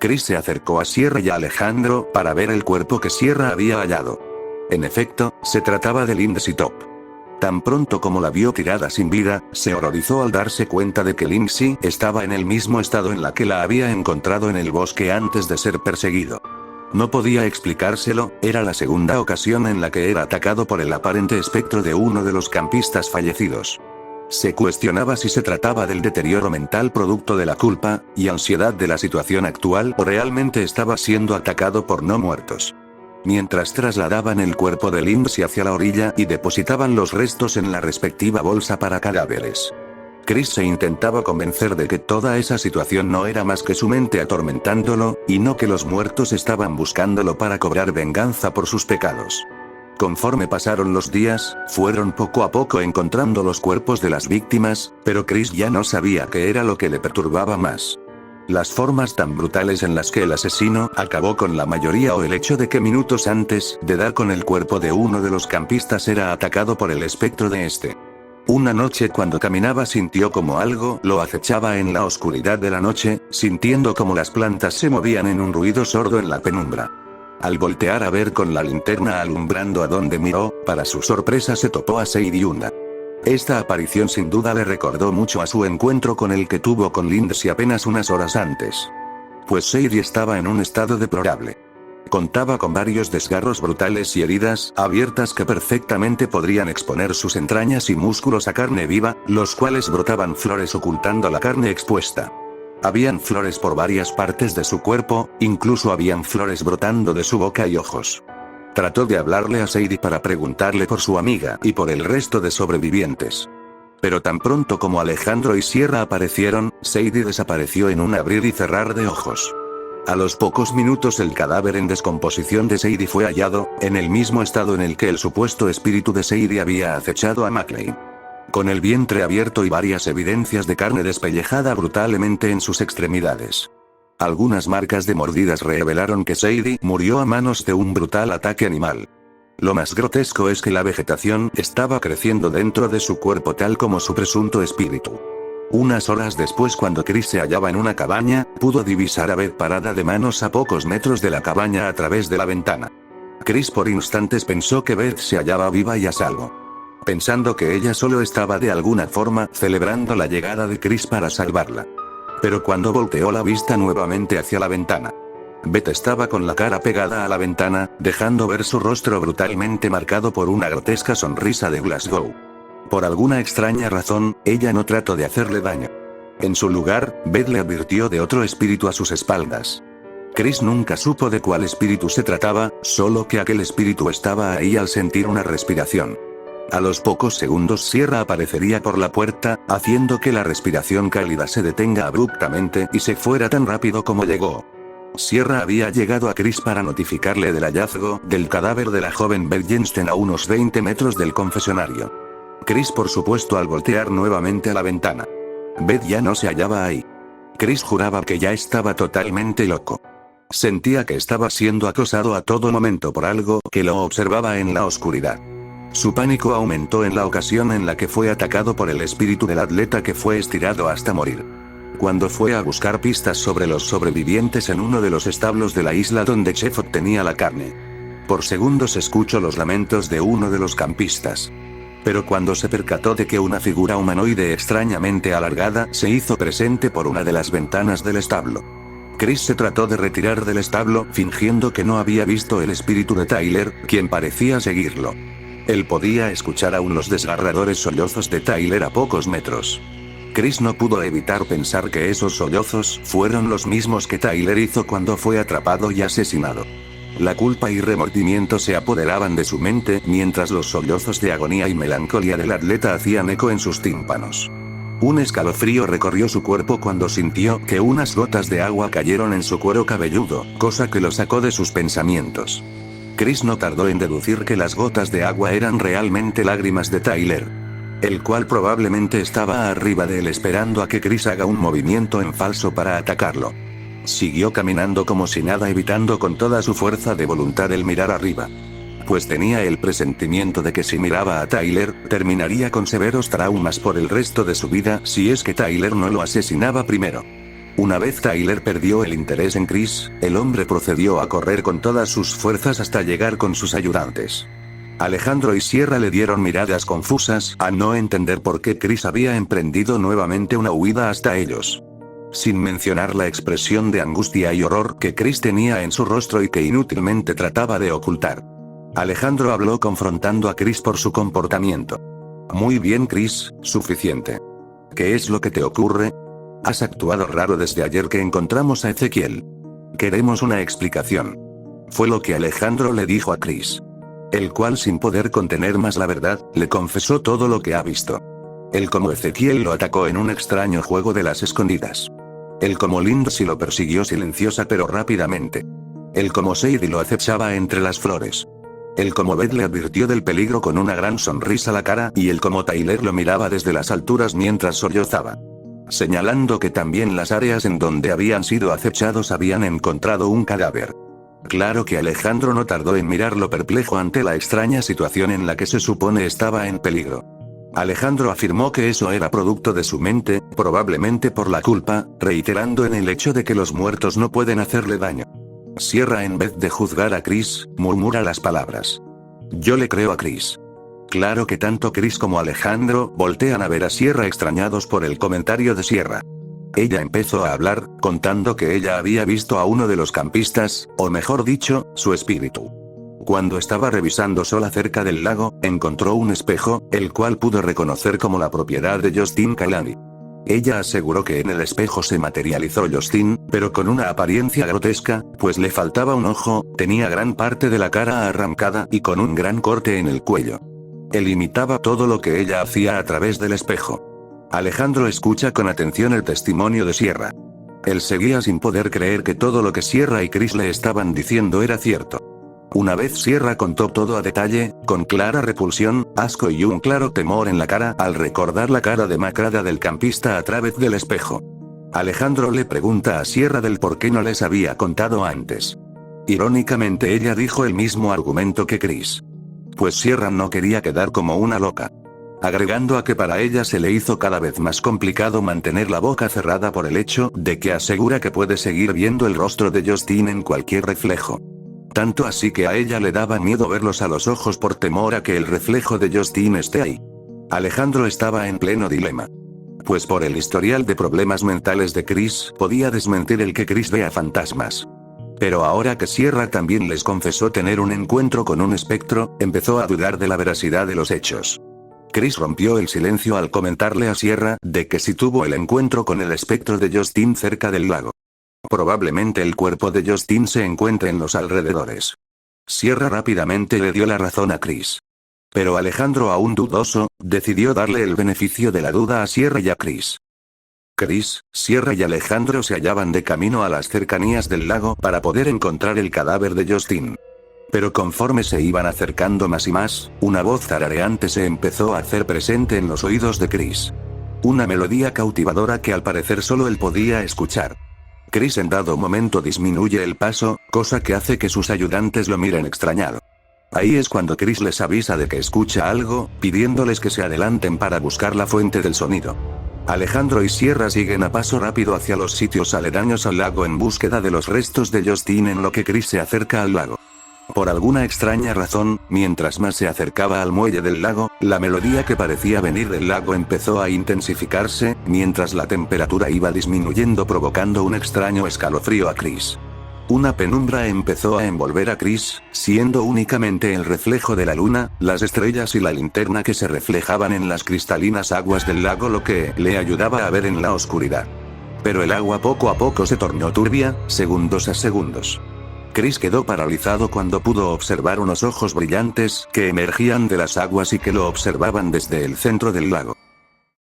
Chris se acercó a Sierra y a Alejandro para ver el cuerpo que Sierra había hallado. En efecto, se trataba de Lindsay Top. Tan pronto como la vio tirada sin vida, se horrorizó al darse cuenta de que Lindsay estaba en el mismo estado en la que la había encontrado en el bosque antes de ser perseguido. No podía explicárselo, era la segunda ocasión en la que era atacado por el aparente espectro de uno de los campistas fallecidos. Se cuestionaba si se trataba del deterioro mental producto de la culpa y ansiedad de la situación actual o realmente estaba siendo atacado por no muertos. Mientras trasladaban el cuerpo de Lindsay hacia la orilla y depositaban los restos en la respectiva bolsa para cadáveres, Chris se intentaba convencer de que toda esa situación no era más que su mente atormentándolo, y no que los muertos estaban buscándolo para cobrar venganza por sus pecados. Conforme pasaron los días, fueron poco a poco encontrando los cuerpos de las víctimas, pero Chris ya no sabía qué era lo que le perturbaba más. Las formas tan brutales en las que el asesino acabó con la mayoría o el hecho de que minutos antes de dar con el cuerpo de uno de los campistas era atacado por el espectro de este. Una noche cuando caminaba sintió como algo lo acechaba en la oscuridad de la noche, sintiendo como las plantas se movían en un ruido sordo en la penumbra. Al voltear a ver con la linterna alumbrando a donde miró, para su sorpresa se topó a Sadie Una. Esta aparición sin duda le recordó mucho a su encuentro con el que tuvo con Lindsay apenas unas horas antes. Pues Sadie estaba en un estado deplorable. Contaba con varios desgarros brutales y heridas abiertas que perfectamente podrían exponer sus entrañas y músculos a carne viva, los cuales brotaban flores ocultando la carne expuesta. Habían flores por varias partes de su cuerpo, incluso habían flores brotando de su boca y ojos. Trató de hablarle a Sadie para preguntarle por su amiga y por el resto de sobrevivientes. Pero tan pronto como Alejandro y Sierra aparecieron, Sadie desapareció en un abrir y cerrar de ojos. A los pocos minutos el cadáver en descomposición de Sadie fue hallado, en el mismo estado en el que el supuesto espíritu de Sadie había acechado a McLean. Con el vientre abierto y varias evidencias de carne despellejada brutalmente en sus extremidades. Algunas marcas de mordidas revelaron que Sadie murió a manos de un brutal ataque animal. Lo más grotesco es que la vegetación estaba creciendo dentro de su cuerpo tal como su presunto espíritu. Unas horas después, cuando Chris se hallaba en una cabaña, pudo divisar a Beth parada de manos a pocos metros de la cabaña a través de la ventana. Chris por instantes pensó que Beth se hallaba viva y a salvo. Pensando que ella solo estaba de alguna forma celebrando la llegada de Chris para salvarla. Pero cuando volteó la vista nuevamente hacia la ventana, Beth estaba con la cara pegada a la ventana, dejando ver su rostro brutalmente marcado por una grotesca sonrisa de Glasgow. Por alguna extraña razón, ella no trató de hacerle daño. En su lugar, Beth le advirtió de otro espíritu a sus espaldas. Chris nunca supo de cuál espíritu se trataba, solo que aquel espíritu estaba ahí al sentir una respiración. A los pocos segundos Sierra aparecería por la puerta, haciendo que la respiración cálida se detenga abruptamente y se fuera tan rápido como llegó. Sierra había llegado a Chris para notificarle del hallazgo del cadáver de la joven Beth Jensen a unos 20 metros del confesionario. Chris por supuesto al voltear nuevamente a la ventana. Beth ya no se hallaba ahí. Chris juraba que ya estaba totalmente loco. Sentía que estaba siendo acosado a todo momento por algo que lo observaba en la oscuridad. Su pánico aumentó en la ocasión en la que fue atacado por el espíritu del atleta que fue estirado hasta morir. Cuando fue a buscar pistas sobre los sobrevivientes en uno de los establos de la isla donde Chef obtenía la carne. Por segundos escuchó los lamentos de uno de los campistas. Pero cuando se percató de que una figura humanoide extrañamente alargada se hizo presente por una de las ventanas del establo, Chris se trató de retirar del establo fingiendo que no había visto el espíritu de Tyler, quien parecía seguirlo. Él podía escuchar aún los desgarradores sollozos de Tyler a pocos metros. Chris no pudo evitar pensar que esos sollozos fueron los mismos que Tyler hizo cuando fue atrapado y asesinado. La culpa y remordimiento se apoderaban de su mente mientras los sollozos de agonía y melancolía del atleta hacían eco en sus tímpanos. Un escalofrío recorrió su cuerpo cuando sintió que unas gotas de agua cayeron en su cuero cabelludo, cosa que lo sacó de sus pensamientos. Chris no tardó en deducir que las gotas de agua eran realmente lágrimas de Tyler, el cual probablemente estaba arriba de él esperando a que Chris haga un movimiento en falso para atacarlo. Siguió caminando como si nada, evitando con toda su fuerza de voluntad el mirar arriba. Pues tenía el presentimiento de que si miraba a Tyler, terminaría con severos traumas por el resto de su vida si es que Tyler no lo asesinaba primero. Una vez Tyler perdió el interés en Chris, el hombre procedió a correr con todas sus fuerzas hasta llegar con sus ayudantes. Alejandro y Sierra le dieron miradas confusas, a no entender por qué Chris había emprendido nuevamente una huida hasta ellos. Sin mencionar la expresión de angustia y horror que Chris tenía en su rostro y que inútilmente trataba de ocultar. Alejandro habló confrontando a Chris por su comportamiento. Muy bien, Chris, suficiente. ¿Qué es lo que te ocurre? Has actuado raro desde ayer que encontramos a Ezequiel. Queremos una explicación. Fue lo que Alejandro le dijo a Chris. El cual, sin poder contener más la verdad, le confesó todo lo que ha visto. El como Ezequiel lo atacó en un extraño juego de las escondidas. El como Lindsay lo persiguió silenciosa pero rápidamente. El como Sadie lo acechaba entre las flores. El como Beth le advirtió del peligro con una gran sonrisa a la cara, y el como Tyler lo miraba desde las alturas mientras sollozaba. Señalando que también las áreas en donde habían sido acechados habían encontrado un cadáver. Claro que Alejandro no tardó en mirarlo perplejo ante la extraña situación en la que se supone estaba en peligro. Alejandro afirmó que eso era producto de su mente, probablemente por la culpa, reiterando en el hecho de que los muertos no pueden hacerle daño. Sierra, en vez de juzgar a Chris, murmura las palabras. Yo le creo a Chris. Claro que tanto Chris como Alejandro voltean a ver a Sierra extrañados por el comentario de Sierra. Ella empezó a hablar, contando que ella había visto a uno de los campistas, o mejor dicho, su espíritu. Cuando estaba revisando sola cerca del lago, encontró un espejo, el cual pudo reconocer como la propiedad de Justin Kalani. Ella aseguró que en el espejo se materializó Justin, pero con una apariencia grotesca, pues le faltaba un ojo, tenía gran parte de la cara arrancada y con un gran corte en el cuello. Él imitaba todo lo que ella hacía a través del espejo. Alejandro escucha con atención el testimonio de Sierra. Él seguía sin poder creer que todo lo que Sierra y Chris le estaban diciendo era cierto. Una vez Sierra contó todo a detalle, con clara repulsión, asco y un claro temor en la cara al recordar la cara demacrada del campista a través del espejo. Alejandro le pregunta a Sierra del por qué no les había contado antes. Irónicamente ella dijo el mismo argumento que Chris. Pues Sierra no quería quedar como una loca. Agregando a que para ella se le hizo cada vez más complicado mantener la boca cerrada por el hecho de que asegura que puede seguir viendo el rostro de Justin en cualquier reflejo. Tanto así que a ella le daba miedo verlos a los ojos por temor a que el reflejo de Justin esté ahí. Alejandro estaba en pleno dilema. Pues por el historial de problemas mentales de Chris, podía desmentir el que Chris vea fantasmas. Pero ahora que Sierra también les confesó tener un encuentro con un espectro, empezó a dudar de la veracidad de los hechos. Chris rompió el silencio al comentarle a Sierra de que si tuvo el encuentro con el espectro de Justin cerca del lago. Probablemente el cuerpo de Justin se encuentre en los alrededores. Sierra rápidamente le dio la razón a Chris. Pero Alejandro, aún dudoso, decidió darle el beneficio de la duda a Sierra y a Chris. Chris, Sierra y Alejandro se hallaban de camino a las cercanías del lago para poder encontrar el cadáver de Justin. Pero conforme se iban acercando más y más, una voz tarareante se empezó a hacer presente en los oídos de Chris. Una melodía cautivadora que al parecer solo él podía escuchar. Chris en dado momento disminuye el paso, cosa que hace que sus ayudantes lo miren extrañado. Ahí es cuando Chris les avisa de que escucha algo, pidiéndoles que se adelanten para buscar la fuente del sonido. Alejandro y Sierra siguen a paso rápido hacia los sitios aledaños al lago en búsqueda de los restos de Justin en lo que Chris se acerca al lago. Por alguna extraña razón, mientras más se acercaba al muelle del lago, la melodía que parecía venir del lago empezó a intensificarse, mientras la temperatura iba disminuyendo provocando un extraño escalofrío a Chris. Una penumbra empezó a envolver a Chris, siendo únicamente el reflejo de la luna, las estrellas y la linterna que se reflejaban en las cristalinas aguas del lago lo que le ayudaba a ver en la oscuridad. Pero el agua poco a poco se tornó turbia, segundos a segundos. Chris quedó paralizado cuando pudo observar unos ojos brillantes que emergían de las aguas y que lo observaban desde el centro del lago.